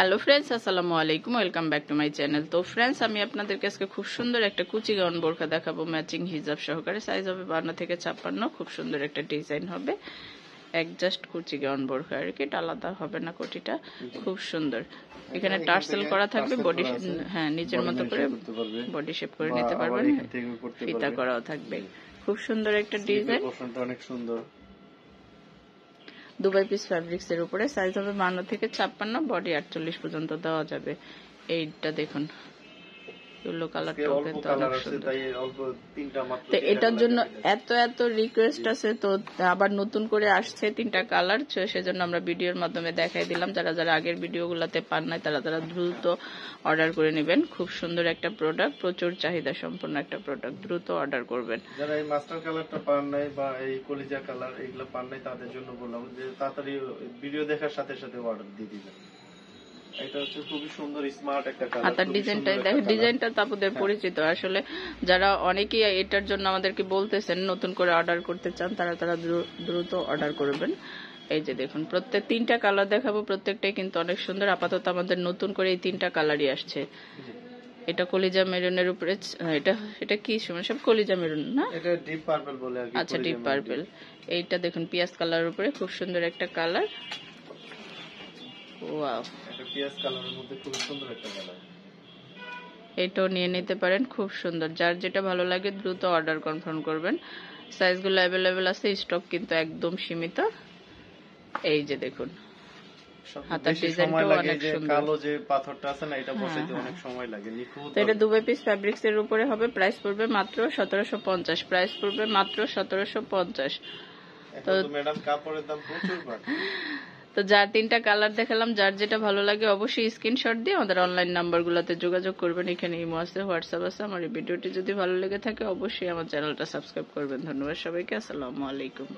Hello friends, আসসালামু আলাইকুম, welcome back to my channel. তো ফ্রেন্ডস, আমি আপনাদেরকে আজকে খুব সুন্দর একটা কুচি গাউন বোরকা দেখাবো, ম্যাচিং হিজাব সহকারে। সাইজ হবে 52 থেকে 56। খুব সুন্দর একটা ডিজাইন হবে, একজাস্ট কুচি গাউন বোরকা আর কি, আলাদা হবে না কোটিটা। খুব সুন্দর, এখানে টার্সেল করা থাকবে, বডি হ্যাঁ নিজের মতো করে বডি শেপ করে নিতে পারবেন, ফিতা করাও থাকবে। খুব সুন্দর একটা ডিজাইন, অনেক সুন্দর। দুবাই পিস ফ্যাব্রিক্স এর উপরে, সাইজ হবে 52 থেকে 56, বডি 48 পর্যন্ত দেওয়া যাবে। এইটা দেখুন, ইয়েলো কালারটা কিন্তু অনেক সুন্দর। তো এটার জন্য এত এত রিকোয়েস্ট আছে, তো আবার নতুন করে আসছে 3টা কালার, সেজন্য আমরা ভিডিওর মাধ্যমে দেখাই দিলাম। যারা যারা আগের ভিডিওগুলোতে পান নাই তারা তারা দ্রুত অর্ডার করে নেবেন। খুব সুন্দর একটা প্রোডাক্ট, প্রচুর চাহিদা সম্পন্ন একটা প্রোডাক্ট, দ্রুত অর্ডার করবেন। যারা এই মাস্টার কালারটা পান নাই বা এই কলিজা কালার এগুলো পান নাই, তাদের জন্য বললাম যে তাড়াতাড়ি ভিডিও দেখার সাথে সাথে অর্ডার দিয়ে দিবেন। এটা হচ্ছে খুবই সুন্দর স্মার্ট একটা কালার। হাতার ডিজাইনটা দেখেন, ডিজাইনটা তো আপনাদের পরিচিত। আসলে যারা অনেকেই এটার জন্য আমাদেরকে বলতেছেন নতুন করে অর্ডার করতে চান, তারা তারা দ্রুত অর্ডার করবেন। এই যে দেখুন, প্রত্যেক 3টা কালার দেখাবো, প্রত্যেকটাই কিন্তু অনেক সুন্দর। আপাতত আমাদের নতুন করে এই 3টা কালারই আসছে। এটা কলিজা মেরুনের উপরে, এটা কি সময় সব কলিজা মেরুন না, এটা ডিপ পার্পল বলে আর কি। আচ্ছা, ডিপ পার্পল। এইটা দেখুন পিয়াজ কালার উপরে, খুব সুন্দর একটা কালার। ওয়াও, এটা পিয়াজ কালারের মধ্যে খুব সুন্দর একটা কালার। এটাও নিয়ে নিতে পারেন, খুব সুন্দর। যার যেটা ভালো লাগে দ্রুত অর্ডার কনফার্ম করবেন। সাইজগুলো অ্যাভেলেবেল আছে, স্টক কিন্তু একদম সীমিত। এই যে দেখুন, হাতার ডিজাইনটাও অনেক সুন্দর। কালো যে পাথরটা আছে না, এটা বসাইতে অনেক সময় লাগে। তো এটা দুবাই পিস ফ্যাব্রিক্স এর উপরে হবে, প্রাইস পড়বে মাত্র 1750। প্রাইস পড়বে মাত্র 1750। তো ম্যাডাম কাপড়ের দাম প্রচুর বাড়ছে। তো যার 3টা কালার দেখালাম, যার যেটা ভালো লাগে অবশ্যই স্ক্রিনশট দিয়ে আমাদের অনলাইন নাম্বারগুলোতে যোগাযোগ করবেন। এখানে ইমো আছে, হোয়াটসঅ্যাপ আছে। আমার এই ভিডিওটি যদি ভালো লেগে থাকে অবশ্যই আমার চ্যানেলটা সাবস্ক্রাইব করবেন। ধন্যবাদ সবাইকে, আসসালামু আলাইকুম।